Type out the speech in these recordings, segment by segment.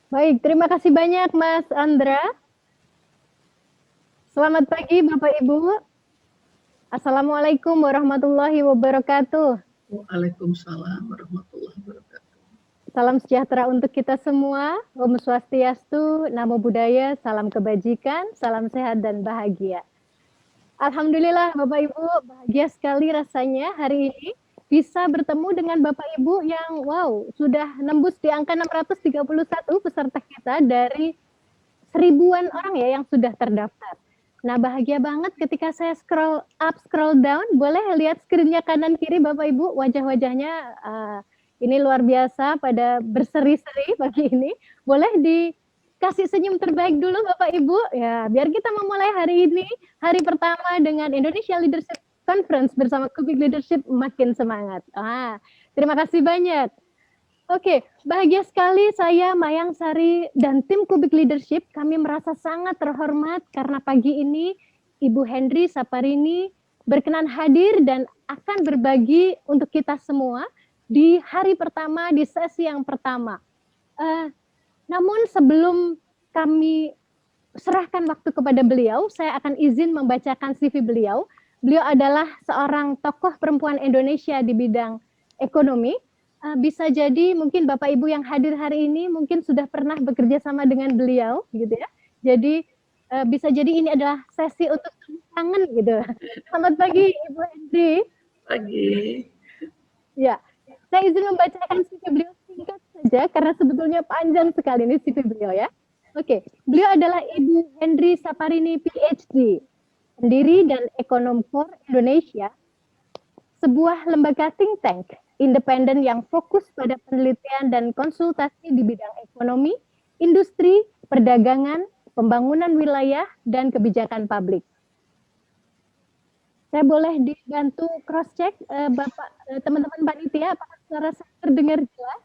Baik, terima kasih banyak Mas Andra. Selamat pagi Bapak Ibu. Assalamualaikum warahmatullahi wabarakatuh. Waalaikumsalam warahmatullahi wabarakatuh. Salam sejahtera untuk kita semua. Om Swastiastu, Namo Buddhaya, salam kebajikan, salam sehat dan bahagia. Alhamdulillah Bapak Ibu, bahagia sekali rasanya hari ini bisa bertemu dengan Bapak Ibu yang sudah nembus di angka 631 peserta kita dari seribuan orang ya yang sudah terdaftar. Nah, bahagia banget ketika saya scroll up, scroll down, boleh lihat screen-nya kanan kiri Bapak Ibu, wajah-wajahnya ini luar biasa pada berseri-seri pagi ini. Boleh dikasih senyum terbaik dulu Bapak Ibu, ya biar kita memulai hari ini, hari pertama dengan Indonesia Leadership Conference bersama Kubik Leadership makin semangat. Terima kasih banyak. Oke, bahagia sekali saya Mayang Sari dan tim Kubik Leadership. Kami merasa sangat terhormat karena pagi ini Ibu Hendri Saparini berkenan hadir dan akan berbagi untuk kita semua di hari pertama, di sesi yang pertama. Namun sebelum kami serahkan waktu kepada beliau, saya akan izin membacakan CV beliau. Beliau adalah seorang tokoh perempuan Indonesia di bidang ekonomi. Bisa jadi mungkin Bapak Ibu yang hadir hari ini mungkin sudah pernah bekerja sama dengan beliau, gitu ya. Jadi bisa jadi ini adalah sesi untuk kangen, gitu. Selamat pagi Ibu Hendri. Pagi. Ya, saya izin membacakan CV beliau singkat saja karena sebetulnya panjang sekali ini CV beliau ya. Oke, beliau adalah Ibu Hendri Saparini PhD, pendiri dan ekonom core Indonesia, sebuah lembaga think tank independen yang fokus pada penelitian dan konsultasi di bidang ekonomi, industri, perdagangan, pembangunan wilayah, dan kebijakan publik. Saya boleh dibantu cross check Bapak teman-teman panitia apakah suara saya terdengar jelas?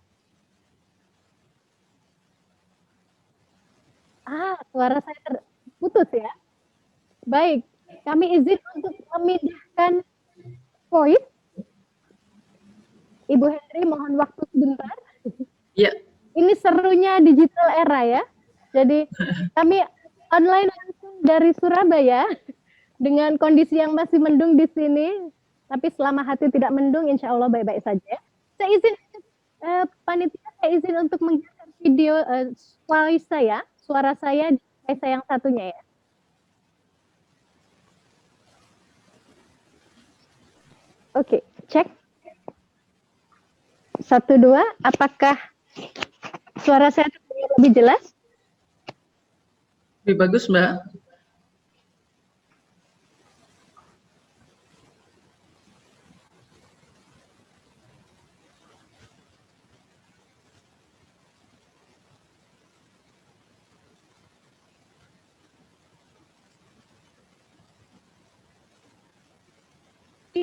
Suara saya terputus ya. Baik, kami izin untuk memindahkan voice. Ibu Hendri, mohon waktu sebentar. Ya. Ini serunya digital era ya. Jadi kami online langsung dari Surabaya dengan kondisi yang masih mendung di sini. Tapi selama hati tidak mendung, insya Allah baik-baik saja. Saya izin panitia, saya izin untuk menghidupkan video suara saya yang satunya ya. Oke, cek. 1, 2, apakah suara saya lebih jelas? Lebih bagus, Mbak.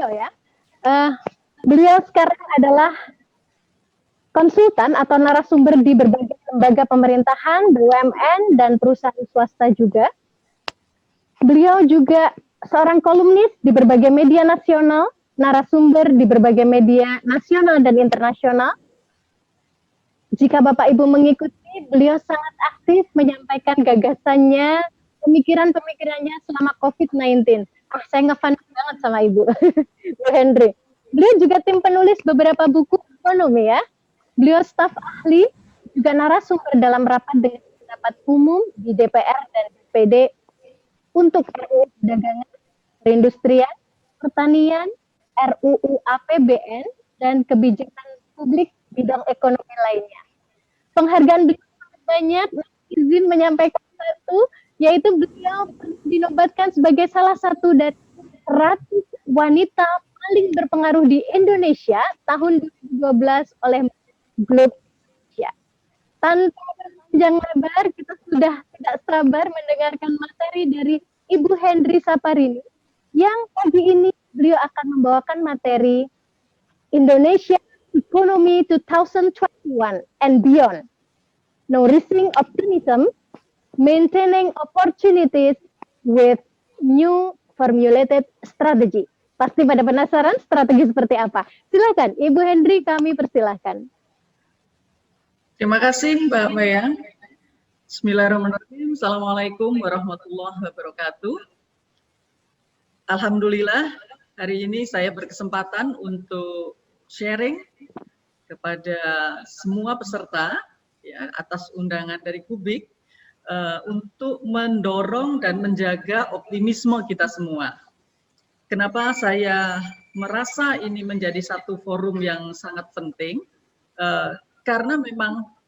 Ya. Beliau sekarang adalah konsultan atau narasumber di berbagai lembaga pemerintahan, BUMN, dan perusahaan swasta juga. Beliau juga seorang kolumnis di berbagai media nasional, narasumber di berbagai media nasional dan internasional. Jika Bapak Ibu mengikuti, beliau sangat aktif menyampaikan gagasannya, pemikiran-pemikirannya selama COVID-19. Saya ngefans banget sama Ibu, Bu Hendri. Beliau juga tim penulis beberapa buku ekonomi ya. Beliau staf ahli, juga narasumber dalam rapat dengan pendapat umum di DPR dan DPD untuk RUU Perdagangan, Perindustrian, Pertanian, RUU APBN, dan kebijakan publik bidang ekonomi lainnya. Penghargaan beliau banyak, izin menyampaikan satu, yaitu beliau dinobatkan sebagai salah satu dari 100 wanita paling berpengaruh di Indonesia tahun 2012 oleh Globe Asia. Tanpa berpanjang lebar, kita sudah tidak sabar mendengarkan materi dari Ibu Hendri Saparini yang pagi ini beliau akan membawakan materi Indonesia Economy 2021 and Beyond. Nourishing Optimism, Maintaining Opportunities with New Formulated Strategy. Pasti pada penasaran strategi seperti apa? Silakan, Ibu Hendri, kami persilahkan. Terima kasih Mbak Mayang. Bismillahirrahmanirrahim. Assalamualaikum warahmatullahi wabarakatuh. Alhamdulillah, hari ini saya berkesempatan untuk sharing kepada semua peserta ya, atas undangan dari Kubik untuk mendorong dan menjaga optimisme kita semua. Kenapa saya merasa ini menjadi satu forum yang sangat penting? Karena memang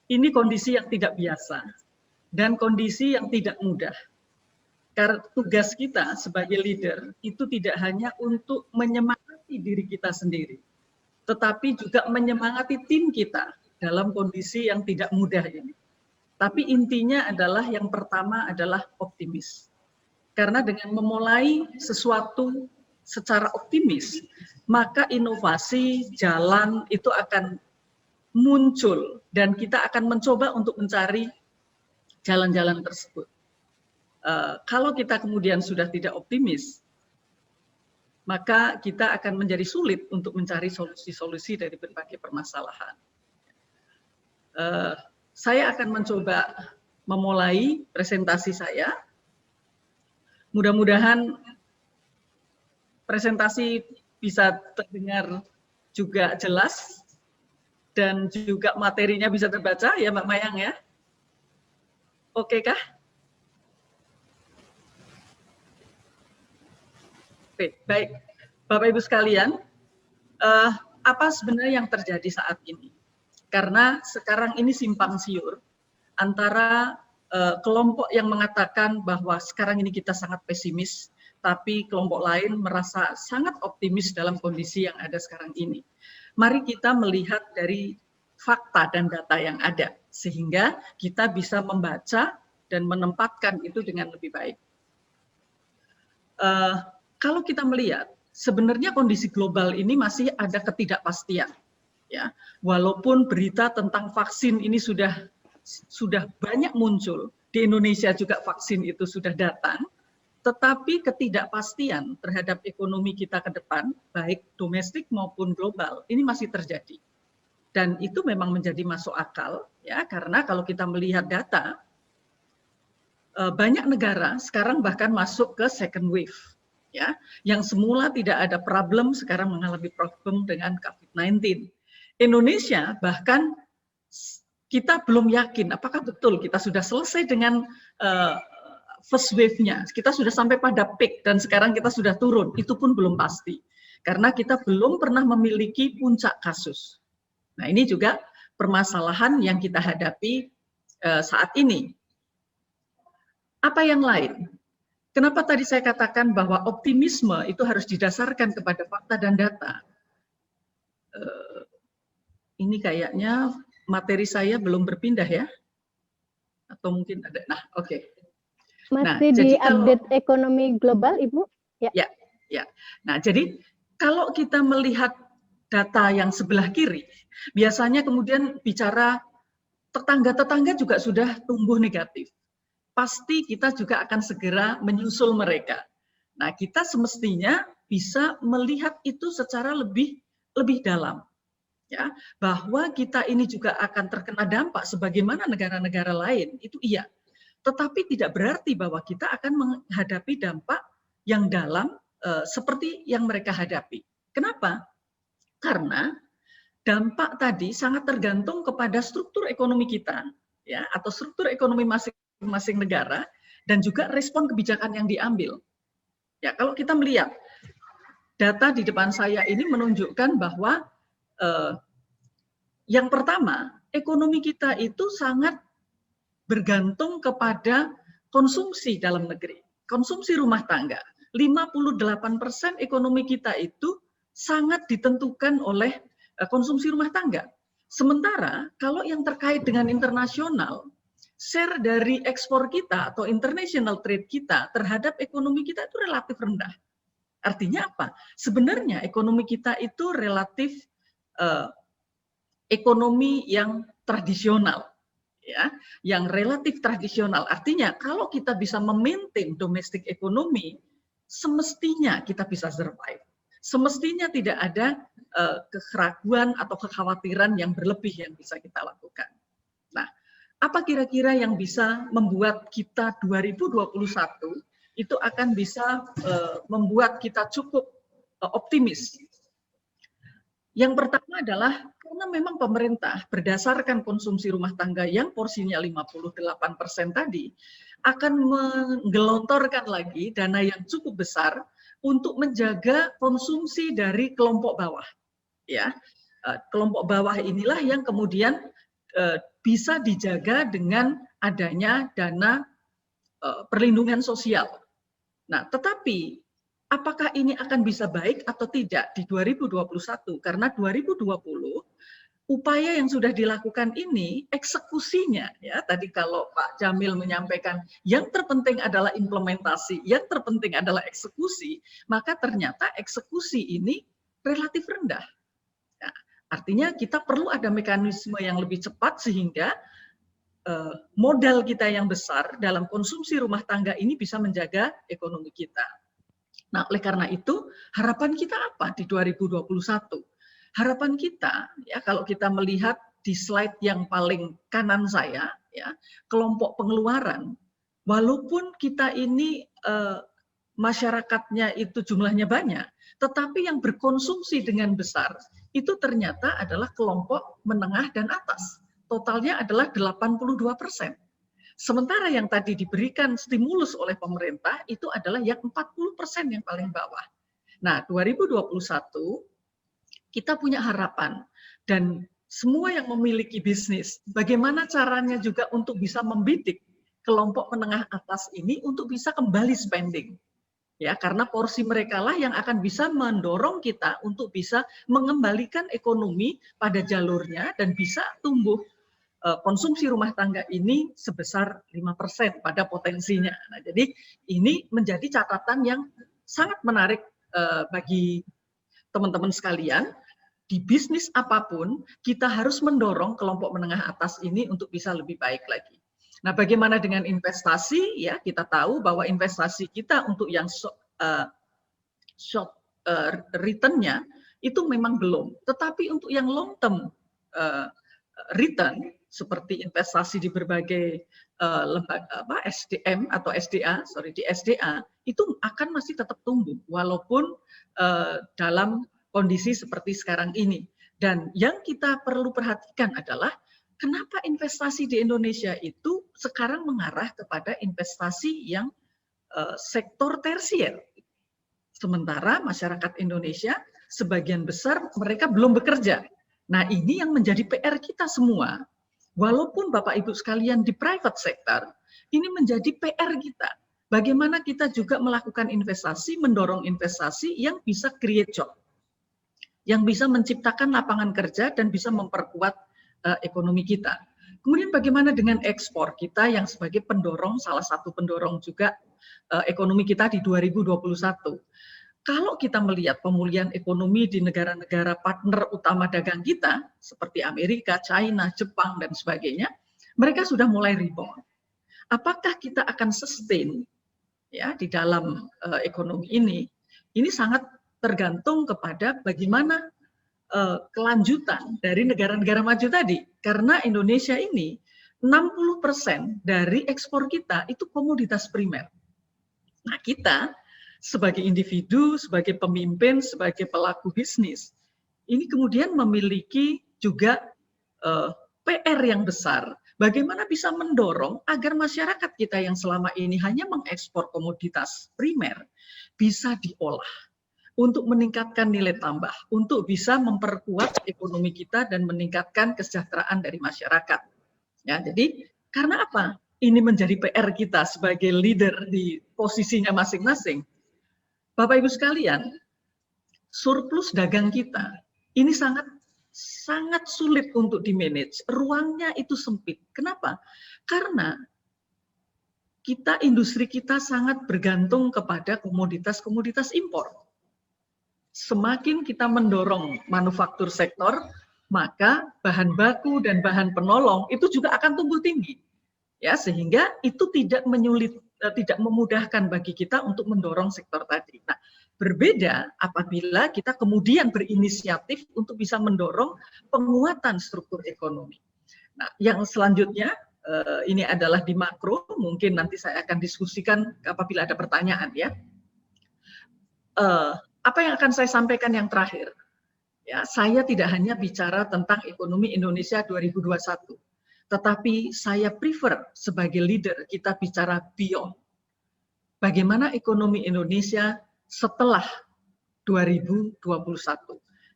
ini kondisi yang tidak biasa dan kondisi yang tidak mudah. Karena tugas kita sebagai leader itu tidak hanya untuk menyemangati diri kita sendiri, tetapi juga menyemangati tim kita dalam kondisi yang tidak mudah ini. Tapi intinya adalah yang pertama adalah optimis. Karena dengan memulai sesuatu secara optimis, maka inovasi, jalan itu akan muncul dan kita akan mencoba untuk mencari jalan-jalan tersebut. Kalau kita kemudian sudah tidak optimis, maka kita akan menjadi sulit untuk mencari solusi-solusi dari berbagai permasalahan. Saya akan mencoba memulai presentasi saya. Mudah-mudahan presentasi bisa terdengar juga jelas dan juga materinya bisa terbaca ya Mbak Mayang ya. Oke kah? Oke, baik. Bapak Ibu sekalian, apa sebenarnya yang terjadi saat ini? Karena sekarang ini simpang siur antara kelompok yang mengatakan bahwa sekarang ini kita sangat pesimis, tapi kelompok lain merasa sangat optimis dalam kondisi yang ada sekarang ini. Mari kita melihat dari fakta dan data yang ada, sehingga kita bisa membaca dan menempatkan itu dengan lebih baik. Kalau kita melihat, sebenarnya kondisi global ini masih ada ketidakpastian. Ya, walaupun berita tentang vaksin ini sudah banyak muncul, di Indonesia juga vaksin itu sudah datang, tetapi ketidakpastian terhadap ekonomi kita ke depan, baik domestik maupun global, ini masih terjadi. Dan itu memang menjadi masuk akal, ya, karena kalau kita melihat data, banyak negara sekarang bahkan masuk ke second wave, ya, yang semula tidak ada problem, sekarang mengalami problem dengan COVID-19. Indonesia bahkan kita belum yakin apakah betul kita sudah selesai dengan first wave-nya, kita sudah sampai pada peak dan sekarang kita sudah turun, itu pun belum pasti. Karena kita belum pernah memiliki puncak kasus. Nah ini juga permasalahan yang kita hadapi saat ini. Apa yang lain? Kenapa tadi saya katakan bahwa optimisme itu harus didasarkan kepada fakta dan data? Ini kayaknya materi saya belum berpindah ya? Atau mungkin ada, nah oke. Okay. Masih di update ekonomi global, Ibu? Ya. Nah, jadi kalau kita melihat data yang sebelah kiri, biasanya kemudian bicara tetangga-tetangga juga sudah tumbuh negatif. Pasti kita juga akan segera menyusul mereka. Nah, kita semestinya bisa melihat itu secara lebih dalam. Ya, bahwa kita ini juga akan terkena dampak sebagaimana negara-negara lain, itu iya. Tetapi tidak berarti bahwa kita akan menghadapi dampak yang dalam seperti yang mereka hadapi. Kenapa? Karena dampak tadi sangat tergantung kepada struktur ekonomi kita, ya, atau struktur ekonomi masing-masing negara, dan juga respon kebijakan yang diambil. Ya, kalau kita melihat data di depan saya ini menunjukkan bahwa yang pertama, ekonomi kita itu sangat bergantung kepada konsumsi dalam negeri, konsumsi rumah tangga. 58% ekonomi kita itu sangat ditentukan oleh konsumsi rumah tangga. Sementara kalau yang terkait dengan internasional, share dari ekspor kita atau international trade kita terhadap ekonomi kita itu relatif rendah. Artinya apa? Sebenarnya ekonomi kita itu relatif ekonomi yang tradisional. Ya, yang relatif tradisional. Artinya kalau kita bisa memaintain domestic ekonomi, semestinya kita bisa survive. Semestinya tidak ada keraguan atau kekhawatiran yang berlebih yang bisa kita lakukan. Nah, apa kira-kira yang bisa membuat kita 2021 itu akan bisa membuat kita cukup optimis. Yang pertama adalah karena memang pemerintah berdasarkan konsumsi rumah tangga yang porsinya 58% tadi akan menggelontorkan lagi dana yang cukup besar untuk menjaga konsumsi dari kelompok bawah. Ya, kelompok bawah inilah yang kemudian bisa dijaga dengan adanya dana perlindungan sosial. Nah, tetapi apakah ini akan bisa baik atau tidak di 2021? Karena 2020 upaya yang sudah dilakukan ini eksekusinya, ya tadi kalau Pak Jamil menyampaikan yang terpenting adalah implementasi, yang terpenting adalah eksekusi, maka ternyata eksekusi ini relatif rendah. Nah, artinya kita perlu ada mekanisme yang lebih cepat sehingga modal kita yang besar dalam konsumsi rumah tangga ini bisa menjaga ekonomi kita. Nah, oleh karena itu, harapan kita apa di 2021? Harapan kita, ya kalau kita melihat di slide yang paling kanan saya, ya kelompok pengeluaran, walaupun kita ini masyarakatnya itu jumlahnya banyak, tetapi yang berkonsumsi dengan besar itu ternyata adalah kelompok menengah dan atas. Totalnya adalah 82%. Sementara yang tadi diberikan stimulus oleh pemerintah itu adalah yang 40% yang paling bawah. Nah, 2021 kita punya harapan dan semua yang memiliki bisnis, bagaimana caranya juga untuk bisa membidik kelompok menengah atas ini untuk bisa kembali spending. Ya, karena porsi mereka lah yang akan bisa mendorong kita untuk bisa mengembalikan ekonomi pada jalurnya dan bisa tumbuh konsumsi rumah tangga ini sebesar 5% pada potensinya. Nah, jadi ini menjadi catatan yang sangat menarik bagi teman-teman sekalian. Di bisnis apapun, kita harus mendorong kelompok menengah atas ini untuk bisa lebih baik lagi. Nah, bagaimana dengan investasi? Ya, kita tahu bahwa investasi kita untuk yang short return-nya itu memang belum. Tetapi untuk yang long term return seperti investasi di berbagai lembaga SDM atau SDA, di SDA itu akan masih tetap tumbuh walaupun dalam kondisi seperti sekarang ini. Dan yang kita perlu perhatikan adalah kenapa investasi di Indonesia itu sekarang mengarah kepada investasi yang sektor tersier. Sementara masyarakat Indonesia sebagian besar mereka belum bekerja. Nah, ini yang menjadi PR kita semua. Walaupun Bapak Ibu sekalian di private sector, ini menjadi PR kita. Bagaimana kita juga melakukan investasi, mendorong investasi yang bisa create job, yang bisa menciptakan lapangan kerja dan bisa memperkuat ekonomi kita. Kemudian bagaimana dengan ekspor kita yang sebagai pendorong, salah satu pendorong juga ekonomi kita di 2021. Kalau kita melihat pemulihan ekonomi di negara-negara partner utama dagang kita, seperti Amerika, China, Jepang, dan sebagainya, mereka sudah mulai rebound. Apakah kita akan sustain ya di dalam ekonomi ini? Ini sangat tergantung kepada bagaimana kelanjutan dari negara-negara maju tadi. Karena Indonesia ini 60% dari ekspor kita itu komoditas primer. Nah, kita sebagai individu, sebagai pemimpin, sebagai pelaku bisnis, ini kemudian memiliki juga PR yang besar. Bagaimana bisa mendorong agar masyarakat kita yang selama ini hanya mengekspor komoditas primer bisa diolah untuk meningkatkan nilai tambah, untuk bisa memperkuat ekonomi kita dan meningkatkan kesejahteraan dari masyarakat. Ya, jadi karena apa? Ini menjadi PR kita sebagai leader di posisinya masing-masing. Bapak Ibu sekalian, surplus dagang kita ini sangat sulit untuk di-manage. Ruangnya itu sempit. Kenapa? Karena industri kita sangat bergantung kepada komoditas-komoditas impor. Semakin kita mendorong manufaktur sektor, maka bahan baku dan bahan penolong itu juga akan tumbuh tinggi. Ya, sehingga itu tidak memudahkan bagi kita untuk mendorong sektor tadi. Nah, berbeda apabila kita kemudian berinisiatif untuk bisa mendorong penguatan struktur ekonomi. Nah, yang selanjutnya ini adalah di makro, mungkin nanti saya akan diskusikan apabila ada pertanyaan ya. Apa yang akan saya sampaikan yang terakhir? Ya, saya tidak hanya bicara tentang ekonomi Indonesia 2021, tetapi saya prefer sebagai leader kita bicara beyond. Bagaimana ekonomi Indonesia setelah 2021?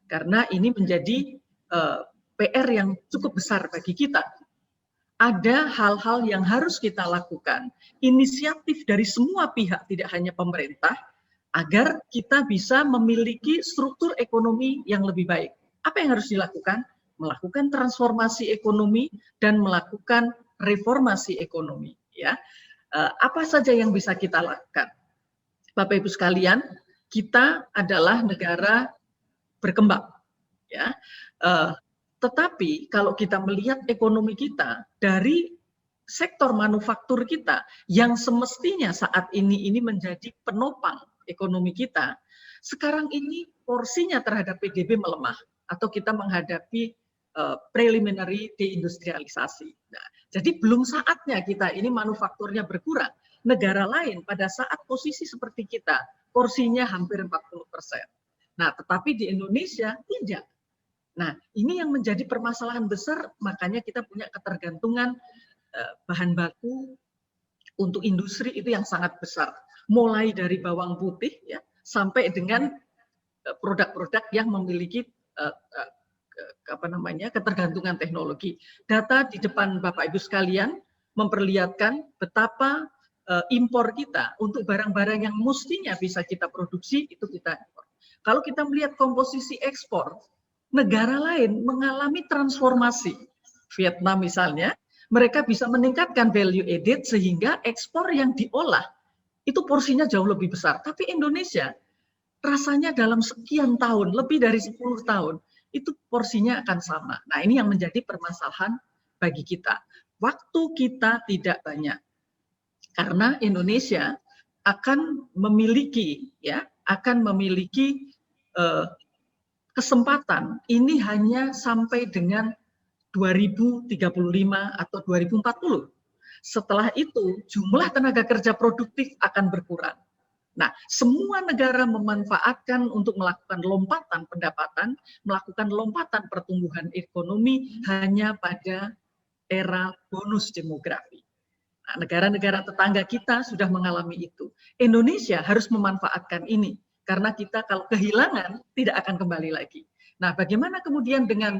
Karena ini menjadi PR yang cukup besar bagi kita. Ada hal-hal yang harus kita lakukan, inisiatif dari semua pihak, tidak hanya pemerintah, agar kita bisa memiliki struktur ekonomi yang lebih baik. Apa yang harus dilakukan? Melakukan transformasi ekonomi dan melakukan reformasi ekonomi. Ya, apa saja yang bisa kita lakukan? Bapak Ibu sekalian, kita adalah negara berkembang. Ya, tetapi kalau kita melihat ekonomi kita dari sektor manufaktur kita yang semestinya saat ini menjadi penopang ekonomi kita, sekarang ini porsinya terhadap PDB melemah atau kita menghadapi preliminary deindustrialisasi. Nah, jadi belum saatnya kita ini manufakturnya berkurang. Negara lain pada saat posisi seperti kita, porsinya hampir 40%. Nah, tetapi di Indonesia tidak. Nah, ini yang menjadi permasalahan besar, makanya kita punya ketergantungan bahan baku untuk industri itu yang sangat besar. Mulai dari bawang putih ya sampai dengan produk-produk yang memiliki ketergantungan teknologi. Data di depan Bapak Ibu sekalian memperlihatkan betapa impor kita untuk barang-barang yang mestinya bisa kita produksi itu kita impor. Kalau kita melihat komposisi ekspor, negara lain mengalami transformasi. Vietnam misalnya, mereka bisa meningkatkan value added sehingga ekspor yang diolah itu porsinya jauh lebih besar. Tapi Indonesia rasanya dalam sekian tahun, lebih dari 10 tahun, itu porsinya akan sama. Nah, ini yang menjadi permasalahan bagi kita. Waktu kita tidak banyak. Karena Indonesia akan memiliki kesempatan ini hanya sampai dengan 2035 atau 2040. Setelah itu, jumlah tenaga kerja produktif akan berkurang. Nah, semua negara memanfaatkan untuk melakukan lompatan pendapatan, melakukan lompatan pertumbuhan ekonomi hanya pada era bonus demografi. Nah, negara-negara tetangga kita sudah mengalami itu. Indonesia harus memanfaatkan ini, karena kita kalau kehilangan tidak akan kembali lagi. Nah, bagaimana kemudian dengan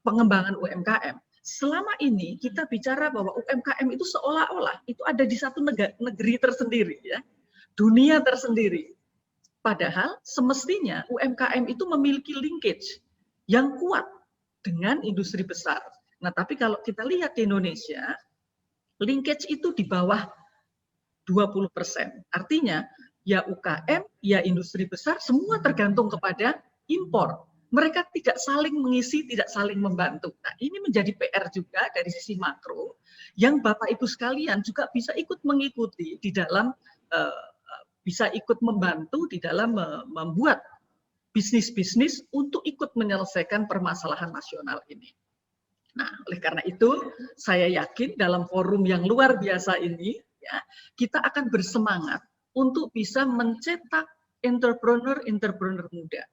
pengembangan UMKM? Selama ini kita bicara bahwa UMKM itu seolah-olah itu ada di satu negeri tersendiri, ya, dunia tersendiri. Padahal semestinya UMKM itu memiliki linkage yang kuat dengan industri besar. Nah, tapi kalau kita lihat di Indonesia, linkage itu di bawah 20%. Artinya, ya UKM, ya industri besar, semua tergantung kepada impor. Mereka tidak saling mengisi, tidak saling membantu. Nah, ini menjadi PR juga dari sisi makro, yang Bapak Ibu sekalian juga bisa ikut mengikuti di dalam, bisa ikut membantu di dalam membuat bisnis-bisnis untuk ikut menyelesaikan permasalahan nasional ini. Nah, oleh karena itu, saya yakin dalam forum yang luar biasa ini, ya, kita akan bersemangat untuk bisa mencetak entrepreneur muda.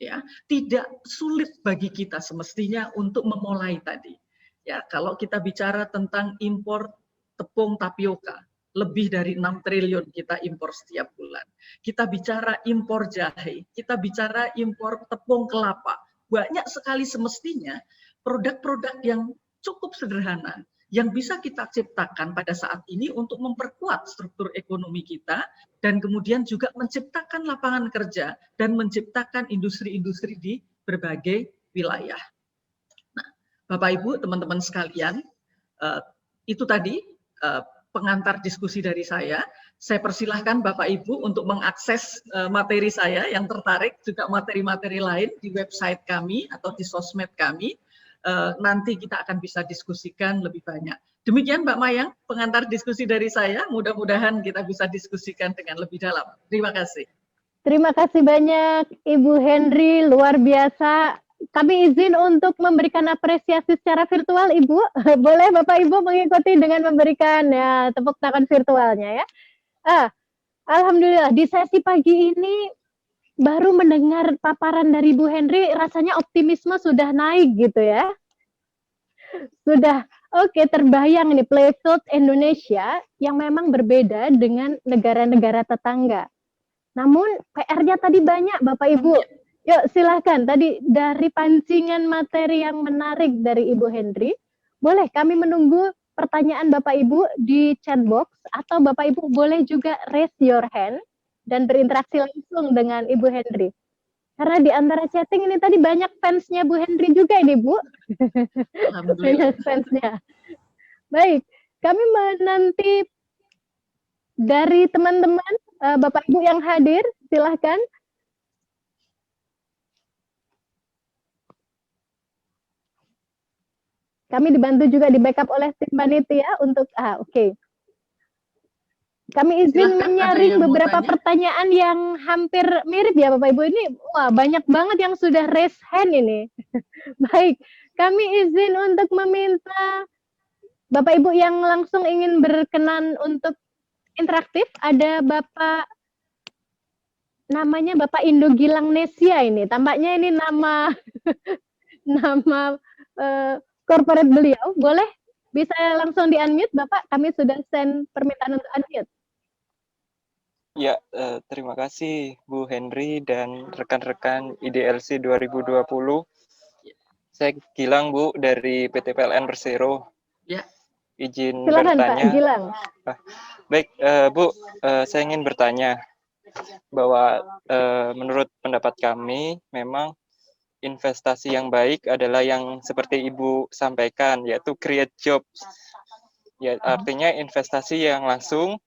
Ya, tidak sulit bagi kita semestinya untuk memulai tadi. Ya, kalau kita bicara tentang impor tepung tapioka, lebih dari 6 triliun kita impor setiap bulan. Kita bicara impor jahe, kita bicara impor tepung kelapa. Banyak sekali semestinya produk-produk yang cukup sederhana yang bisa kita ciptakan pada saat ini untuk memperkuat struktur ekonomi kita dan kemudian juga menciptakan lapangan kerja dan menciptakan industri-industri di berbagai wilayah. Nah, Bapak Ibu, teman-teman sekalian, itu tadi pengantar diskusi dari saya. Saya persilahkan Bapak Ibu untuk mengakses materi saya yang tertarik, juga materi-materi lain di website kami atau di sosmed kami. Nanti kita akan bisa diskusikan lebih banyak. Demikian Mbak Mayang, pengantar diskusi dari saya. Mudah-mudahan kita bisa diskusikan dengan lebih dalam. Terima kasih. Terima kasih banyak Ibu Henry, luar biasa kami izin untuk memberikan apresiasi secara virtual, Ibu. Boleh Bapak Ibu mengikuti dengan memberikan ya tepuk tangan virtualnya ya. Ah, Alhamdulillah di sesi pagi ini baru mendengar paparan dari Bu Henry, rasanya optimisme sudah naik gitu ya. Sudah oke, terbayang nih playfield Indonesia yang memang berbeda dengan negara-negara tetangga. Namun PR-nya tadi banyak Bapak Ibu. Yuk silahkan, tadi dari pancingan materi yang menarik dari Ibu Henry, boleh kami menunggu pertanyaan Bapak Ibu di chat box, atau Bapak Ibu boleh juga raise your hand dan berinteraksi langsung dengan Ibu Henry. Karena di antara chatting ini tadi banyak fansnya Bu Henry juga ini Bu. Alhamdulillah. Banyak fansnya. Baik, kami menanti dari teman-teman, Bapak Ibu yang hadir, silahkan. Kami dibantu juga di backup oleh tim panitia untuk oke. Kami izin Silahkan, menyaring beberapa pertanyaan yang hampir mirip ya Bapak Ibu ini. Wah, banyak banget yang sudah raise hand ini. Baik, kami izin untuk meminta Bapak Ibu yang langsung ingin berkenan untuk interaktif. Ada Bapak, namanya Bapak Indo Gilang Nesia ini. Tampaknya ini nama nama corporate beliau. Boleh bisa langsung di-unmute Bapak? Kami sudah send permintaan untuk unmute. Ya, terima kasih Bu Henry dan rekan-rekan IDLC 2020. Saya Gilang Bu dari PT PLN Persero. Ya. Izin silakan, bertanya. Pak Gilang. Baik, Bu, saya ingin bertanya bahwa menurut pendapat kami memang investasi yang baik adalah yang seperti Ibu sampaikan, yaitu create jobs. Ya, artinya investasi yang langsung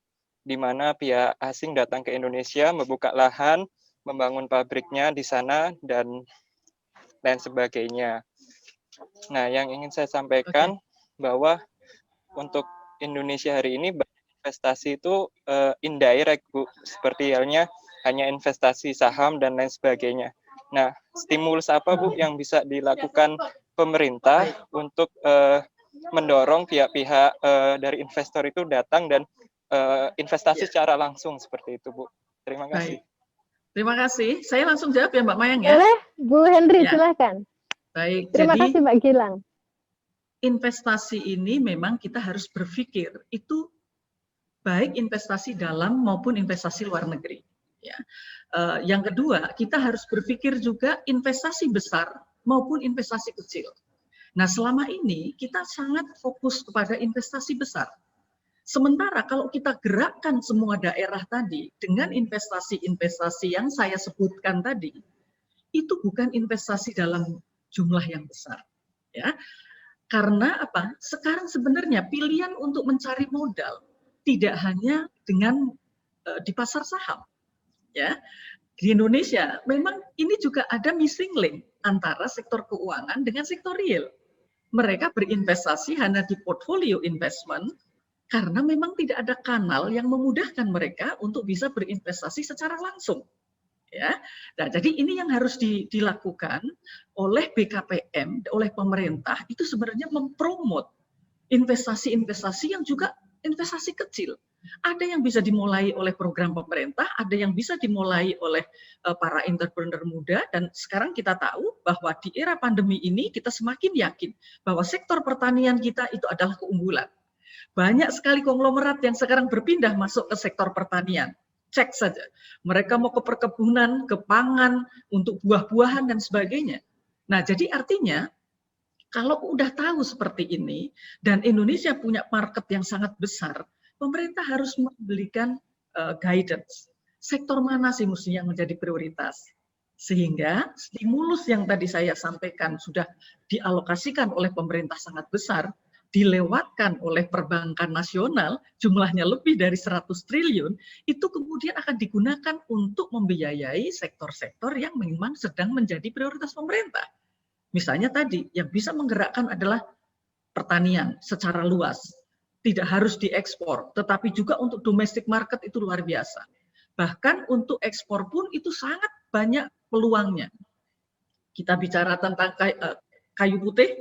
di mana pihak asing datang ke Indonesia, membuka lahan, membangun pabriknya di sana, dan lain sebagainya. Nah, yang ingin saya sampaikan bahwa untuk Indonesia hari ini investasi itu indirect, Bu, seperti halnya hanya investasi saham dan lain sebagainya. Nah, stimulus apa Bu yang bisa dilakukan pemerintah untuk mendorong pihak-pihak dari investor itu datang dan investasi secara langsung seperti itu, Bu. Terima kasih. Baik. Terima kasih. Saya langsung jawab ya Mbak Mayang ya. Boleh, Bu Henry, Ya. silakan. Baik. Terima kasih Pak Gilang. Investasi ini memang kita harus berpikir itu baik investasi dalam maupun investasi luar negeri. Ya. Yang kedua, kita harus berpikir juga investasi besar maupun investasi kecil. Nah, selama ini kita sangat fokus kepada investasi besar. Sementara kalau kita gerakkan semua daerah tadi dengan investasi-investasi yang saya sebutkan tadi, itu bukan investasi dalam jumlah yang besar. Ya. Karena apa? Sekarang sebenarnya pilihan untuk mencari modal tidak hanya dengan di pasar saham. Ya. Di Indonesia memang ini juga ada missing link antara sektor keuangan dengan sektor real. Mereka berinvestasi hanya di portfolio investment karena memang tidak ada kanal yang memudahkan mereka untuk bisa berinvestasi secara langsung. Ya. Nah, jadi ini yang harus dilakukan oleh BKPM, oleh pemerintah, itu sebenarnya mempromot investasi-investasi yang juga investasi kecil. Ada yang bisa dimulai oleh program pemerintah, ada yang bisa dimulai oleh para entrepreneur muda, dan sekarang kita tahu bahwa di era pandemi ini kita semakin yakin bahwa sektor pertanian kita itu adalah keunggulan. Banyak sekali konglomerat yang sekarang berpindah masuk ke sektor pertanian. Cek saja, mereka mau ke perkebunan, ke pangan, untuk buah-buahan dan sebagainya. Nah, jadi artinya kalau udah tahu seperti ini dan Indonesia punya market yang sangat besar, pemerintah harus memberikan guidance. Sektor mana sih mestinya yang menjadi prioritas? Sehingga stimulus yang tadi saya sampaikan sudah dialokasikan oleh pemerintah sangat besar, dilewatkan oleh perbankan nasional, jumlahnya lebih dari 100 triliun, itu kemudian akan digunakan untuk membiayai sektor-sektor yang memang sedang menjadi prioritas pemerintah. Misalnya tadi, yang bisa menggerakkan adalah pertanian secara luas. Tidak harus diekspor, tetapi juga untuk domestic market itu luar biasa. Bahkan untuk ekspor pun itu sangat banyak peluangnya. Kita bicara tentang kayu putih,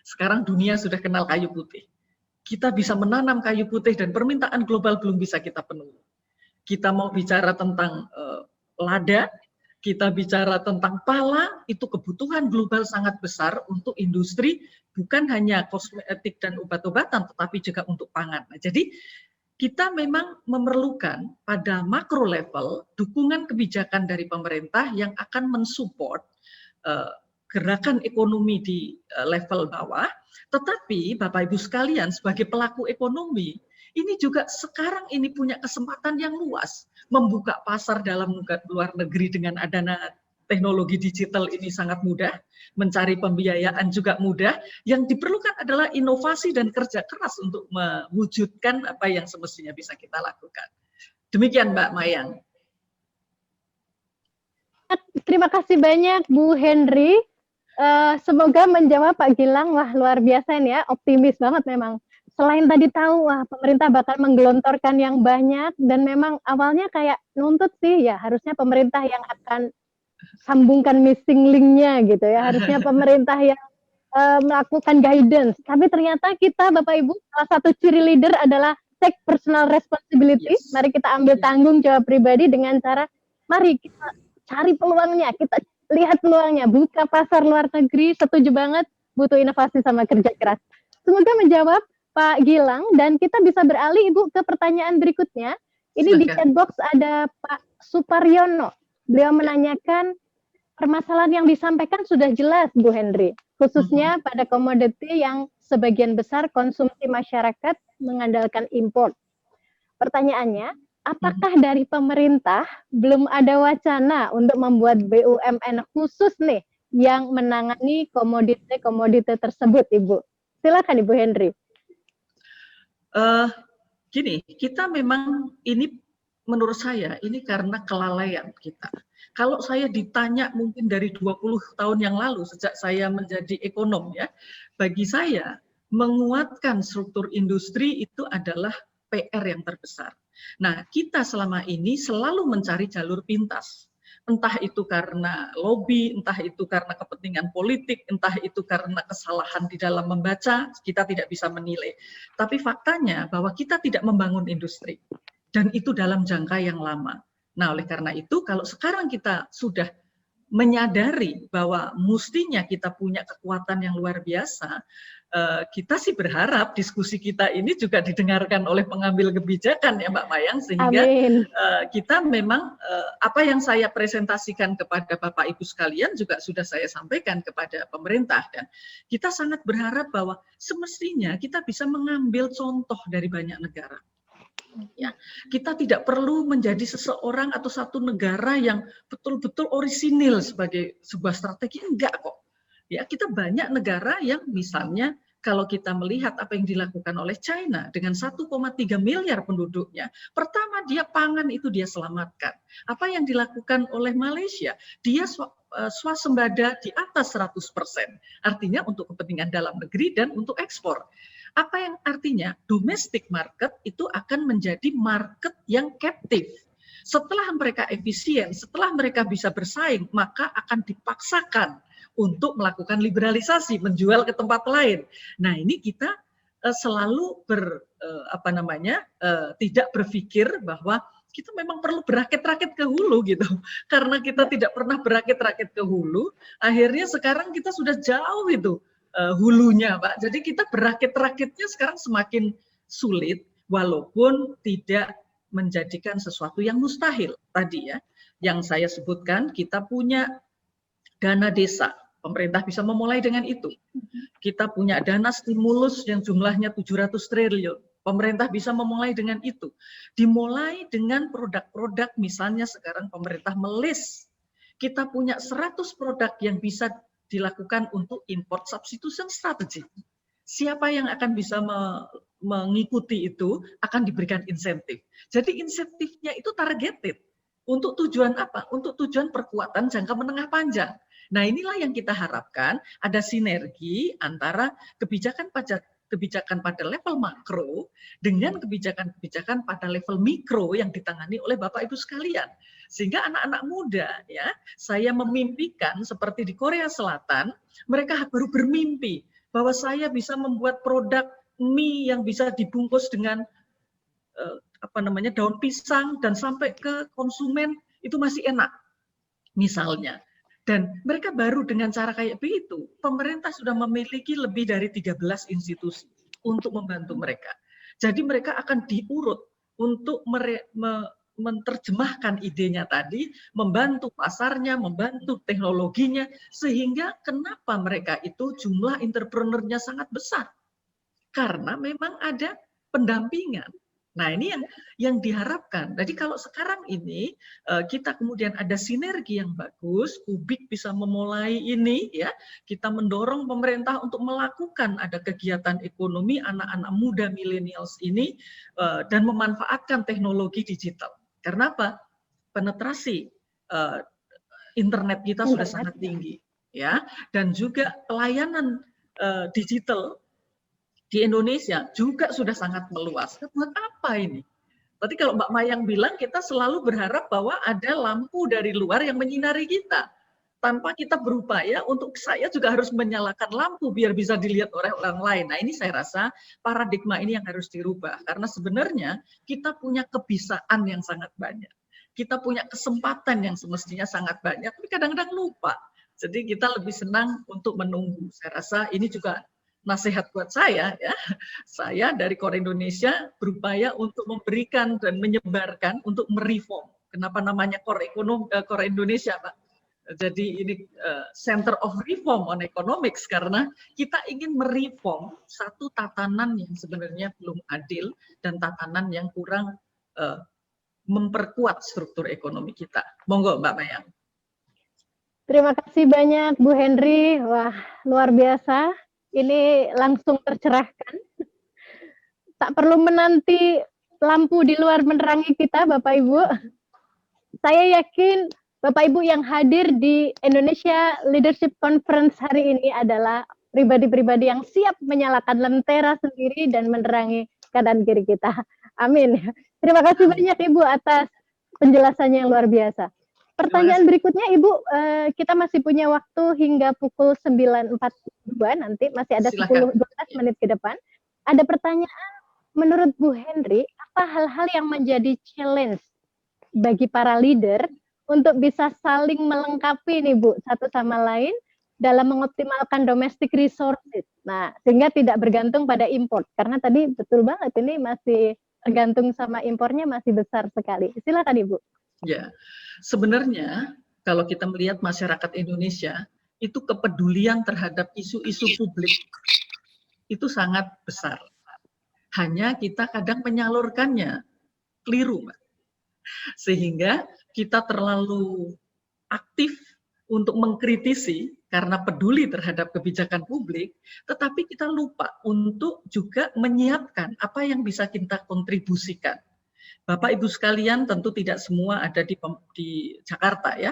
sekarang dunia sudah kenal kayu putih. Kita bisa menanam kayu putih dan permintaan global belum bisa kita penuhi. Kita mau bicara tentang lada, kita bicara tentang pala, itu kebutuhan global sangat besar untuk industri, bukan hanya kosmetik dan obat-obatan, tetapi juga untuk pangan. Nah, jadi kita memang memerlukan pada makro level dukungan kebijakan dari pemerintah yang akan mensupport gerakan ekonomi di level bawah, tetapi Bapak Ibu sekalian sebagai pelaku ekonomi, ini juga sekarang ini punya kesempatan yang luas, membuka pasar dalam luar negeri dengan adanya teknologi digital ini sangat mudah, mencari pembiayaan juga mudah, yang diperlukan adalah inovasi dan kerja keras untuk mewujudkan apa yang semestinya bisa kita lakukan. Demikian Mbak Mayang. Terima kasih banyak Bu Henry. Semoga menjawab Pak Gilang. Wah, luar biasa nih ya, optimis banget memang. Selain tadi tahu, wah pemerintah bakal menggelontorkan yang banyak, dan memang awalnya kayak nuntut sih, ya harusnya pemerintah yang akan sambungkan missing link-nya gitu ya, harusnya pemerintah yang melakukan guidance. Tapi ternyata kita Bapak Ibu, salah satu ciri leader adalah take personal responsibility. Yes. Mari kita ambil tanggung jawab pribadi dengan cara, mari kita cari peluangnya, kita lihat peluangnya, buka pasar luar negeri, setuju banget, butuh inovasi sama kerja keras. Semoga menjawab Pak Gilang, dan kita bisa beralih Ibu ke pertanyaan berikutnya. Ini di chat box ada Pak Suparyono. Beliau menanyakan, permasalahan yang disampaikan sudah jelas Bu Henry, khususnya pada komoditi yang sebagian besar konsumsi masyarakat mengandalkan impor. Pertanyaannya, apakah dari pemerintah belum ada wacana untuk membuat BUMN khusus nih yang menangani komoditi tersebut, Ibu? Silakan Ibu Henry. Gini, kita memang ini menurut saya ini karena kelalaian kita. Kalau saya ditanya mungkin dari 20 tahun yang lalu sejak saya menjadi ekonom ya, bagi saya menguatkan struktur industri itu adalah PR yang terbesar. Nah, kita selama ini selalu mencari jalur pintas. Entah itu karena lobby, entah itu karena kepentingan politik, entah itu karena kesalahan di dalam membaca, kita tidak bisa menilai. Tapi faktanya bahwa kita tidak membangun industri. Dan itu dalam jangka yang lama. Nah, oleh karena itu, kalau sekarang kita sudah menyadari bahwa mestinya kita punya kekuatan yang luar biasa, kita sih berharap diskusi kita ini juga didengarkan oleh pengambil kebijakan ya Mbak Mayang, sehingga kita memang apa yang saya presentasikan kepada Bapak Ibu sekalian juga sudah saya sampaikan kepada pemerintah, dan kita sangat berharap bahwa semestinya kita bisa mengambil contoh dari banyak negara. Ya, kita tidak perlu menjadi seseorang atau satu negara yang betul-betul orisinil sebagai sebuah strategi, enggak kok. Ya, kita banyak negara yang misalnya kalau kita melihat apa yang dilakukan oleh China dengan 1,3 miliar penduduknya, pertama dia pangan itu dia selamatkan. Apa yang dilakukan oleh Malaysia, dia swasembada di atas 100%. Artinya untuk kepentingan dalam negeri dan untuk ekspor. Apa yang artinya domestic market itu akan menjadi market yang captive. Setelah mereka efisien, setelah mereka bisa bersaing, maka akan dipaksakan untuk melakukan liberalisasi, menjual ke tempat lain. Nah, ini kita selalu tidak berpikir bahwa kita memang perlu berakit-rakit ke hulu gitu. Karena kita tidak pernah berakit-rakit ke hulu, akhirnya sekarang kita sudah jauh itu hulunya, Pak. Jadi kita berakit-rakitnya sekarang semakin sulit, walaupun tidak menjadikan sesuatu yang mustahil. Tadi ya, yang saya sebutkan, kita punya dana desa. Pemerintah bisa memulai dengan itu. Kita punya dana stimulus yang jumlahnya 700 triliun. Pemerintah bisa memulai dengan itu. Dimulai dengan produk-produk, misalnya sekarang pemerintah melis. Kita punya 100 produk yang bisa dilakukan untuk import substitution strategy. Siapa yang akan bisa mengikuti itu akan diberikan insentif. Jadi insentifnya itu targeted. Untuk tujuan apa? Untuk tujuan perkuatan jangka menengah panjang. Nah, inilah yang kita harapkan, ada sinergi antara kebijakan pada level makro dengan kebijakan-kebijakan pada level mikro yang ditangani oleh Bapak Ibu sekalian. Sehingga anak-anak muda, ya, saya memimpikan seperti di Korea Selatan, mereka baru bermimpi bahwa saya bisa membuat produk mie yang bisa dibungkus dengan daun pisang dan sampai ke konsumen itu masih enak, misalnya. Dan mereka baru dengan cara kayak begitu, pemerintah sudah memiliki lebih dari 13 institusi untuk membantu mereka. Jadi mereka akan diurut untuk menerjemahkan idenya tadi, membantu pasarnya, membantu teknologinya, sehingga kenapa mereka itu jumlah entrepreneurnya sangat besar. Karena memang ada pendampingan. Nah, ini yang diharapkan. Jadi kalau sekarang ini kita kemudian ada sinergi yang bagus, Kubik bisa memulai ini, ya, kita mendorong pemerintah untuk melakukan ada kegiatan ekonomi anak-anak muda millennials ini dan memanfaatkan teknologi digital. Karena apa? Penetrasi internet kita sudah sangat tinggi, ya, dan juga pelayanan digital di Indonesia juga sudah sangat meluas. Buat apa ini? Berarti kalau Mbak Mayang bilang, kita selalu berharap bahwa ada lampu dari luar yang menyinari kita. Tanpa kita berupaya, untuk saya juga harus menyalakan lampu biar bisa dilihat oleh orang lain. Nah, ini saya rasa paradigma ini yang harus dirubah. Karena sebenarnya kita punya kebisaan yang sangat banyak. Kita punya kesempatan yang semestinya sangat banyak, tapi kadang-kadang lupa. Jadi kita lebih senang untuk menunggu. Saya rasa ini juga nasihat buat saya, ya. Saya dari Core Indonesia berupaya untuk memberikan dan menyebarkan untuk mereform. Kenapa namanya Core Indonesia, Pak? Jadi ini Center of Reform on Economics, karena kita ingin mereform satu tatanan yang sebenarnya belum adil dan tatanan yang kurang memperkuat struktur ekonomi kita. Monggo Mbak Mayang. Terima kasih banyak Bu Henry. Wah, luar biasa. Ini langsung tercerahkan. Tak perlu menanti lampu di luar menerangi kita, Bapak Ibu. Saya yakin Bapak Ibu yang hadir di Indonesia Leadership Conference hari ini adalah pribadi-pribadi yang siap menyalakan lentera sendiri dan menerangi kanan kiri kita. Amin. Terima kasih banyak Ibu atas penjelasannya yang luar biasa. Pertanyaan berikutnya Ibu, kita masih punya waktu hingga pukul 9.42, nanti masih ada 10-12 menit ke depan. Ada pertanyaan, menurut Bu Henry, apa hal-hal yang menjadi challenge bagi para leader untuk bisa saling melengkapi nih Bu, satu sama lain dalam mengoptimalkan domestic resources. Nah, sehingga tidak bergantung pada import. Karena tadi betul banget, ini masih tergantung sama impornya masih besar sekali. Silakan Ibu. Ya, sebenarnya kalau kita melihat masyarakat Indonesia, itu kepedulian terhadap isu-isu publik itu sangat besar. Hanya kita kadang menyalurkannya keliru, Mbak. Sehingga kita terlalu aktif untuk mengkritisi karena peduli terhadap kebijakan publik, tetapi kita lupa untuk juga menyiapkan apa yang bisa kita kontribusikan. Bapak Ibu sekalian, tentu tidak semua ada di Jakarta, ya,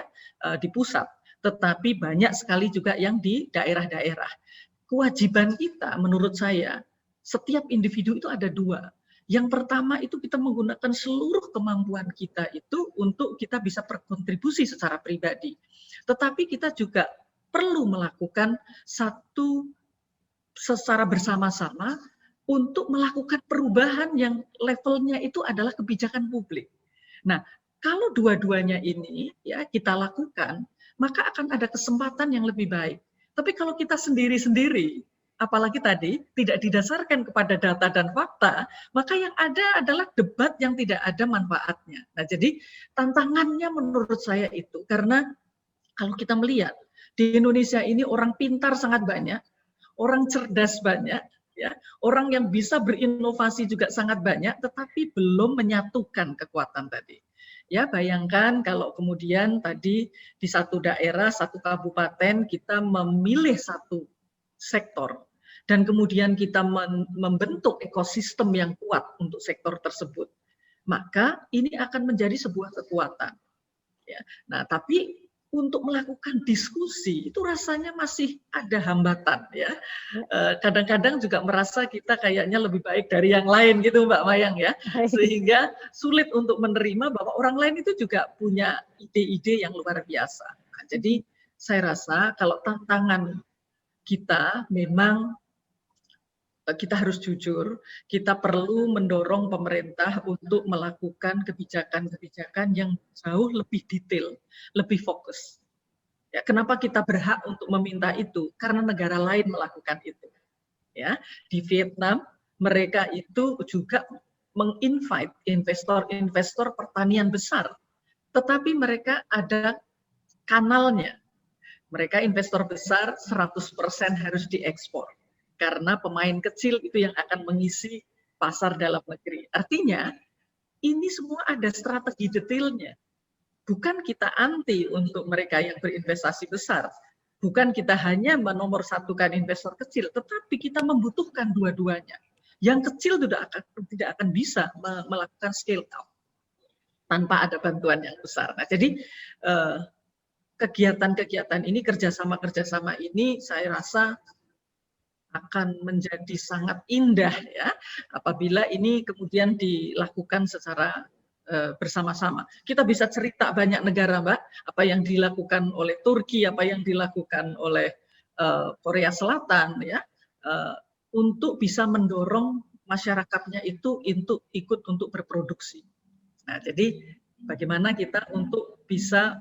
di pusat, tetapi banyak sekali juga yang di daerah-daerah. Kewajiban kita menurut saya, setiap individu itu ada dua. Yang pertama itu kita menggunakan seluruh kemampuan kita itu untuk kita bisa berkontribusi secara pribadi. Tetapi kita juga perlu melakukan satu secara bersama-sama untuk melakukan perubahan yang levelnya itu adalah kebijakan publik. Nah, kalau dua-duanya ini ya kita lakukan, maka akan ada kesempatan yang lebih baik. Tapi kalau kita sendiri-sendiri, apalagi tadi tidak didasarkan kepada data dan fakta, maka yang ada adalah debat yang tidak ada manfaatnya. Nah, jadi tantangannya menurut saya itu, karena kalau kita melihat di Indonesia ini orang pintar sangat banyak, orang cerdas banyak, ya, orang yang bisa berinovasi juga sangat banyak, tetapi belum menyatukan kekuatan tadi. Ya, bayangkan kalau kemudian tadi di satu daerah, satu kabupaten kita memilih satu sektor dan kemudian kita membentuk ekosistem yang kuat untuk sektor tersebut, maka ini akan menjadi sebuah kekuatan. Ya. Nah, tapi untuk melakukan diskusi itu rasanya masih ada hambatan ya. Kadang-kadang juga merasa kita kayaknya lebih baik dari yang lain gitu Mbak Mayang ya. Sehingga sulit untuk menerima bahwa orang lain itu juga punya ide-ide yang luar biasa. Nah, jadi saya rasa kalau tantangan kita memang kita harus jujur, kita perlu mendorong pemerintah untuk melakukan kebijakan-kebijakan yang jauh lebih detail, lebih fokus. Ya, kenapa kita berhak untuk meminta itu? Karena negara lain melakukan itu. Ya, di Vietnam mereka itu juga menginvite investor-investor pertanian besar, tetapi mereka ada kanalnya. Mereka investor besar 100% harus diekspor karena pemain kecil itu yang akan mengisi pasar dalam negeri. Artinya ini semua ada strategi detailnya. Bukan kita anti untuk mereka yang berinvestasi besar. Bukan kita hanya menomorsatukan investor kecil, tetapi kita membutuhkan dua-duanya. Yang kecil tidak akan bisa melakukan scale up tanpa ada bantuan yang besar. Nah, jadi kegiatan-kegiatan ini, kerjasama ini saya rasa akan menjadi sangat indah ya apabila ini kemudian dilakukan secara bersama-sama. Kita bisa cerita banyak negara Mbak, apa yang dilakukan oleh Turki, apa yang dilakukan oleh Korea Selatan ya untuk bisa mendorong masyarakatnya itu untuk ikut untuk berproduksi. Nah, jadi bagaimana kita untuk bisa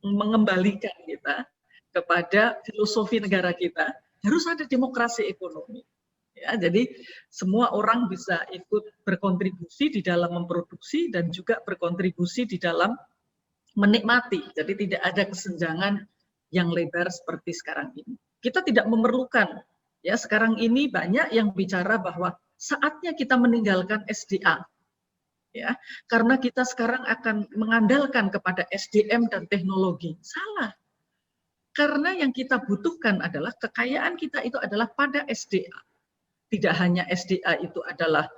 mengembalikan kita kepada filosofi negara kita, harus ada demokrasi ekonomi. Ya, jadi semua orang bisa ikut berkontribusi di dalam memproduksi dan juga berkontribusi di dalam menikmati. Jadi tidak ada kesenjangan yang lebar seperti sekarang ini. Kita tidak memerlukan, ya sekarang ini banyak yang bicara bahwa saatnya kita meninggalkan SDA. Ya, karena kita sekarang akan mengandalkan kepada SDM dan teknologi. Salah. Karena yang kita butuhkan adalah kekayaan kita itu adalah pada SDA. Tidak hanya SDA itu adalah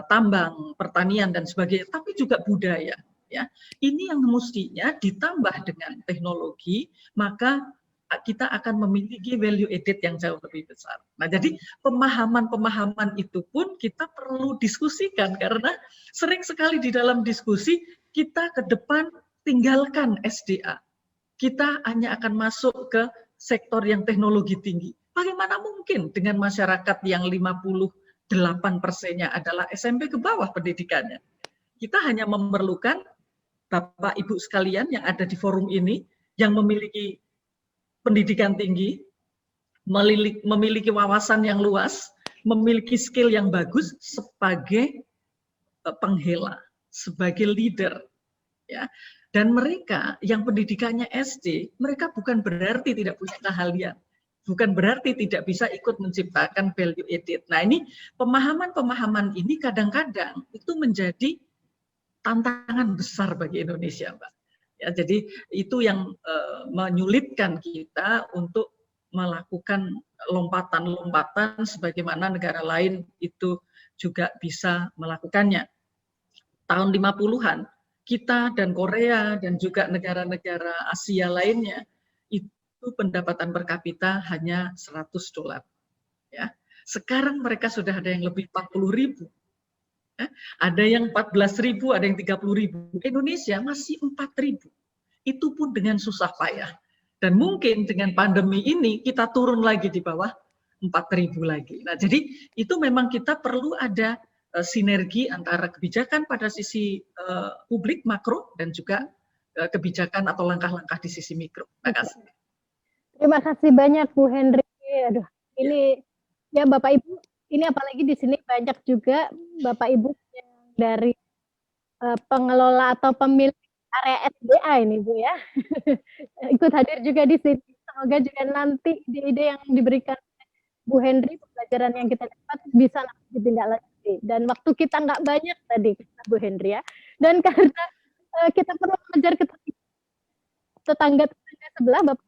tambang, pertanian dan sebagainya, tapi juga budaya. Ya, ini yang mestinya ditambah dengan teknologi, maka kita akan memiliki value added yang jauh lebih besar. Nah, jadi pemahaman-pemahaman itu pun kita perlu diskusikan karena sering sekali di dalam diskusi kita ke depan tinggalkan SDA. Kita hanya akan masuk ke sektor yang teknologi tinggi. Bagaimana mungkin dengan masyarakat yang 58%-nya adalah SMP ke bawah pendidikannya? Kita hanya memerlukan Bapak Ibu sekalian yang ada di forum ini yang memiliki pendidikan tinggi, memiliki wawasan yang luas, memiliki skill yang bagus sebagai penghela, sebagai leader. Ya. Dan mereka yang pendidikannya SD, mereka bukan berarti tidak punya keahlian, bukan berarti tidak bisa ikut menciptakan value added. Nah, ini pemahaman-pemahaman ini kadang-kadang itu menjadi tantangan besar bagi Indonesia, Mbak. Ya, jadi itu yang menyulitkan kita untuk melakukan lompatan-lompatan sebagaimana negara lain itu juga bisa melakukannya. Tahun 50-an kita dan Korea dan juga negara-negara Asia lainnya itu pendapatan per kapita hanya $100. Ya. Sekarang mereka sudah ada yang lebih 40.000. Ya. Ada yang 14.000, ada yang 30.000. Indonesia masih 4.000. Itu pun dengan susah payah. Dan mungkin dengan pandemi ini kita turun lagi di bawah 4.000 lagi. Nah, jadi itu memang kita perlu ada sinergi antara kebijakan pada sisi publik makro dan juga kebijakan atau langkah-langkah di sisi mikro. Terima kasih. Terima kasih banyak Bu Henry. Aduh, ini ya Bapak Ibu, ini apalagi di sini banyak juga Bapak Ibu yang dari pengelola atau pemilik area SDA ini Bu ya. Ikut hadir juga di sini. Semoga juga nanti ide-ide yang diberikan Bu Henry, pembelajaran yang kita dapat bisa ditindaklanjuti. Dan waktu kita nggak banyak tadi, Bu Henry ya. Dan karena kita perlu mengejar tetangga sebelah, Bapak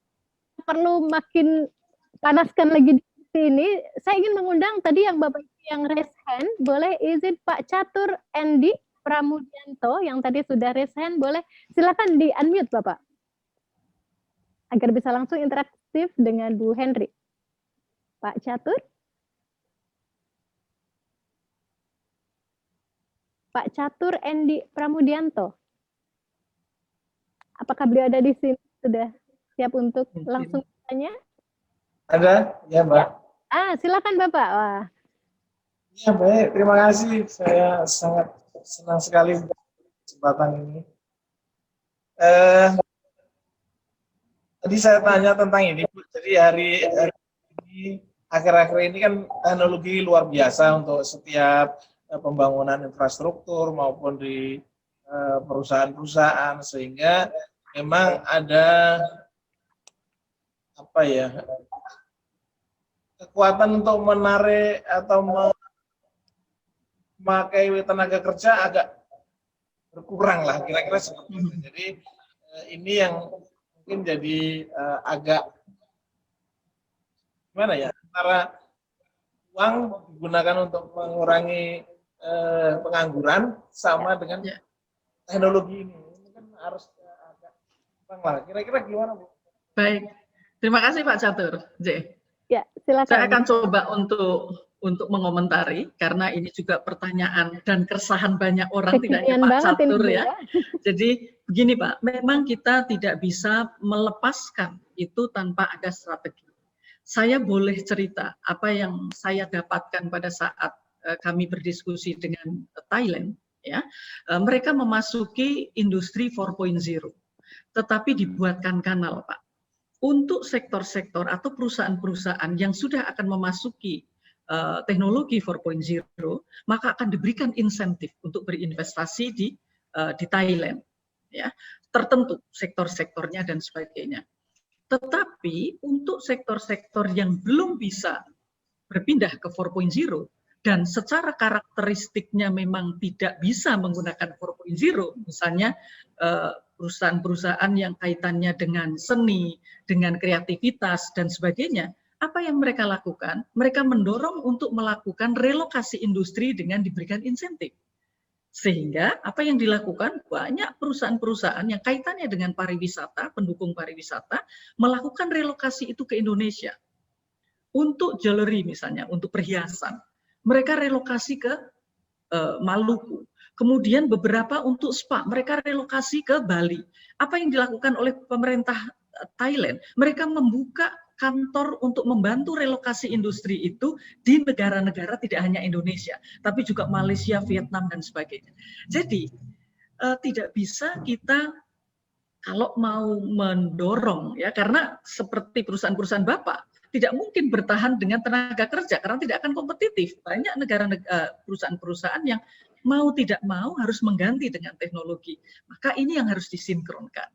perlu makin panaskan lagi di sini. Saya ingin mengundang tadi yang Bapak yang raise hand, boleh izin Pak Catur Endi Pramudianto yang tadi sudah raise hand, boleh silakan di unmute Bapak. agar bisa langsung interaktif dengan Bu Henry. Pak Catur? Pak Catur Endi Pramudianto. Apakah beliau ada di sini? Sudah siap untuk langsung tanya? Ada, ya Mbak. Silakan Bapak. Wah. Ya baik, terima kasih. Saya sangat senang sekali kesempatan ini. Tadi saya tanya tentang ini, Bu. Jadi hari ini, akhir-akhir ini kan teknologi luar biasa untuk setiap pembangunan infrastruktur maupun di perusahaan-perusahaan, sehingga memang ada apa ya, kekuatan untuk menarik atau memakai tenaga kerja agak berkurang lah, kira-kira seperti itu. Jadi ini yang mungkin jadi agak gimana ya, antara uang digunakan untuk mengurangi pengangguran sama dengan teknologi ini kan harus agak kurang lah. Kira-kira gimana Bu? Baik, terima kasih Pak Catur. J. Ya, silakan. Saya akan coba untuk mengomentari karena ini juga pertanyaan dan keresahan banyak orang, tidak hanya Pak Catur ya. Jadi begini Pak, memang kita tidak bisa melepaskan itu tanpa ada strategi. Saya boleh cerita apa yang saya dapatkan pada saat kami berdiskusi dengan Thailand ya. Mereka memasuki industri 4.0, tetapi dibuatkan kanal Pak. Untuk sektor-sektor atau perusahaan-perusahaan yang sudah akan memasuki teknologi 4.0, maka akan diberikan insentif untuk berinvestasi di Thailand, ya, tertentu sektor-sektornya dan sebagainya. Tetapi untuk sektor-sektor yang belum bisa berpindah ke 4.0 dan secara karakteristiknya memang tidak bisa menggunakan 4.0, misalnya perusahaan-perusahaan yang kaitannya dengan seni, dengan kreativitas, dan sebagainya, apa yang mereka lakukan? Mereka mendorong untuk melakukan relokasi industri dengan diberikan insentif. Sehingga apa yang dilakukan? Banyak perusahaan-perusahaan yang kaitannya dengan pariwisata, pendukung pariwisata, melakukan relokasi itu ke Indonesia. Untuk jewelry misalnya, untuk perhiasan, mereka relokasi ke Maluku. Kemudian beberapa untuk spa, mereka relokasi ke Bali. Apa yang dilakukan oleh pemerintah Thailand? Mereka membuka kantor untuk membantu relokasi industri itu di negara-negara tidak hanya Indonesia, tapi juga Malaysia, Vietnam, dan sebagainya. Jadi, tidak bisa kita kalau mau mendorong, ya, karena seperti perusahaan-perusahaan Bapak, tidak mungkin bertahan dengan tenaga kerja karena tidak akan kompetitif. Banyak perusahaan-perusahaan yang mau tidak mau harus mengganti dengan teknologi. Maka ini yang harus disinkronkan.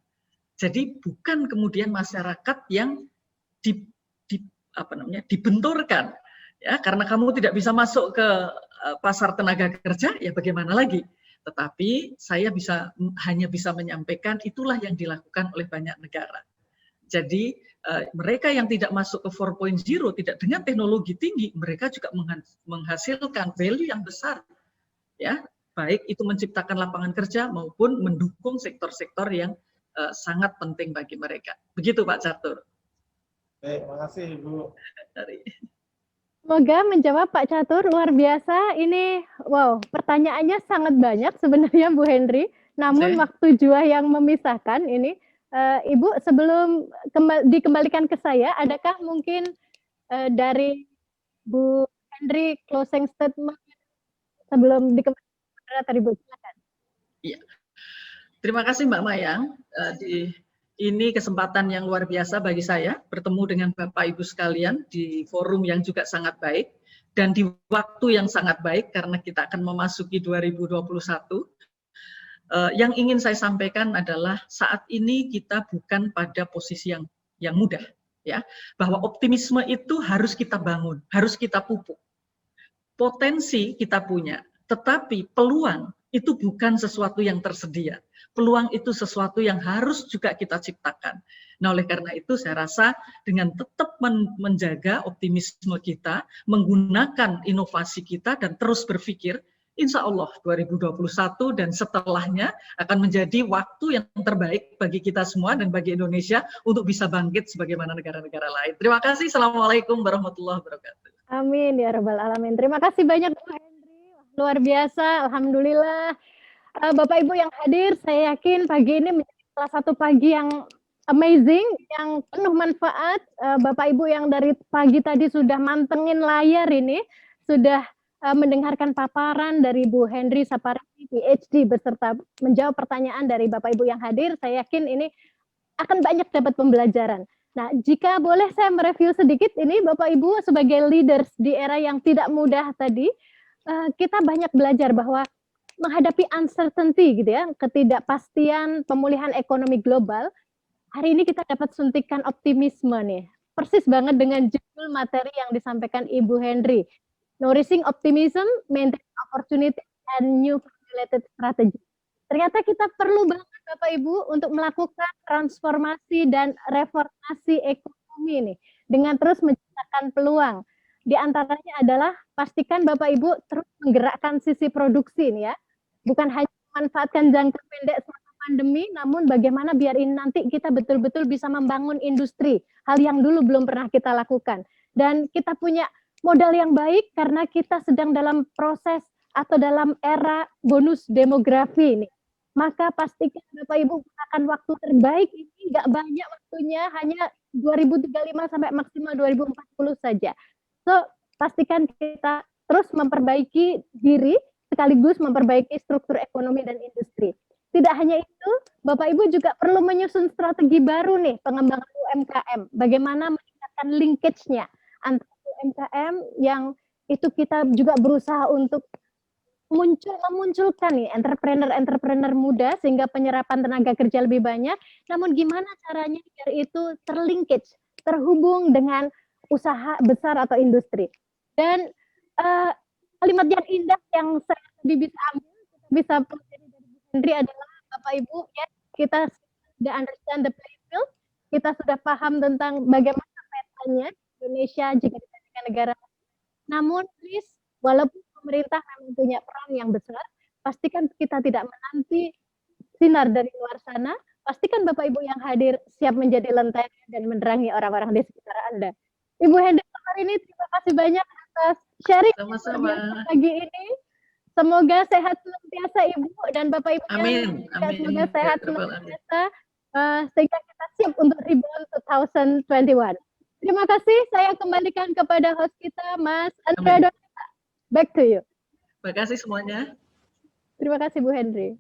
Jadi bukan kemudian masyarakat yang dibenturkan, ya, karena kamu tidak bisa masuk ke pasar tenaga kerja, ya bagaimana lagi? Tetapi saya hanya bisa menyampaikan itulah yang dilakukan oleh banyak negara. Jadi mereka yang tidak masuk ke 4.0, tidak dengan teknologi tinggi, mereka juga menghasilkan value yang besar, ya, baik itu menciptakan lapangan kerja maupun mendukung sektor-sektor yang sangat penting bagi mereka. Begitu Pak Catur. Baik, makasih Bu. Semoga menjawab Pak Catur, luar biasa. Ini, wow, pertanyaannya sangat banyak sebenarnya Bu Henry. Namun waktu jua yang memisahkan ini. Ibu, sebelum dikembalikan ke saya, adakah mungkin dari Bu Henry closing statement sebelum dikembalikan tadi Bu? Silakan. Iya. Terima kasih Mbak Mayang. Ini kesempatan yang luar biasa bagi saya bertemu dengan Bapak Ibu sekalian di forum yang juga sangat baik dan di waktu yang sangat baik karena kita akan memasuki 2021. Yang ingin saya sampaikan adalah saat ini kita bukan pada posisi yang mudah, ya, bahwa optimisme itu harus kita bangun, harus kita pupuk. Potensi kita punya, tetapi peluang itu bukan sesuatu yang tersedia. Peluang itu sesuatu yang harus juga kita ciptakan. Nah, oleh karena itu saya rasa dengan tetap menjaga optimisme kita, menggunakan inovasi kita dan terus berpikir, insya Allah 2021 dan setelahnya akan menjadi waktu yang terbaik bagi kita semua dan bagi Indonesia untuk bisa bangkit sebagaimana negara-negara lain. Terima kasih. Assalamualaikum warahmatullahi wabarakatuh. Amin ya rabbal alamin. Terima kasih banyak Bu Henry. Luar biasa. Alhamdulillah. Bapak Ibu yang hadir, saya yakin pagi ini menjadi salah satu pagi yang amazing, yang penuh manfaat. Bapak Ibu yang dari pagi tadi sudah mantengin layar ini, sudah mendengarkan paparan dari Bu Henry Sapardi, PhD, beserta menjawab pertanyaan dari Bapak Ibu yang hadir. Saya yakin ini akan banyak dapat pembelajaran. Nah, jika boleh saya mereview sedikit ini, Bapak Ibu sebagai leaders di era yang tidak mudah tadi, kita banyak belajar bahwa menghadapi uncertainty gitu ya, ketidakpastian pemulihan ekonomi global, hari ini kita dapat suntikan optimisme nih. Persis banget dengan judul materi yang disampaikan Ibu Henry. Nourishing optimism, maintain opportunity, and new formulated strategy. Ternyata kita perlu banget Bapak Ibu untuk melakukan transformasi dan reformasi ekonomi nih, dengan terus menciptakan peluang. Di antaranya adalah pastikan Bapak Ibu terus menggerakkan sisi produksi nih ya. Bukan hanya memanfaatkan jangka pendek selama pandemi, namun bagaimana biar ini nanti kita betul-betul bisa membangun industri, hal yang dulu belum pernah kita lakukan. Dan kita punya modal yang baik karena kita sedang dalam proses atau dalam era bonus demografi ini. Maka pastikan Bapak Ibu gunakan waktu terbaik ini, nggak banyak waktunya, hanya 2035 sampai maksimal 2040 saja. So, pastikan kita terus memperbaiki diri, sekaligus memperbaiki struktur ekonomi dan industri. Tidak hanya itu, Bapak Ibu juga perlu menyusun strategi baru nih, pengembangan UMKM. Bagaimana meningkatkan linkage-nya antara UMKM yang itu kita juga berusaha untuk memunculkan nih entrepreneur muda sehingga penyerapan tenaga kerja lebih banyak. Namun gimana caranya biar itu terlinkage, terhubung dengan usaha besar atau industri. Dan kalimat yang indah yang saya bisa ambil, bisa pelajari dari Bu Henry adalah Bapak Ibu ya, kita sudah understand the playing field, kita sudah paham tentang bagaimana petanya Indonesia jika dibandingkan negara. Namun please, walaupun pemerintah memang punya peran yang besar, pastikan kita tidak menanti sinar dari luar sana, pastikan Bapak Ibu yang hadir siap menjadi lentera dan menerangi orang-orang di sekitar Anda. Ibu Henry hari ini terima kasih banyak atas sharing pagi ini. Semoga sehat senantiasa Ibu dan Bapak Ibu. Amin. Semoga sehat senantiasa sehingga kita siap untuk rebound 2021. Terima kasih. Saya kembalikan kepada host kita, Mas Andrea Donata. Back to you. Terima kasih semuanya. Terima kasih Bu Henry.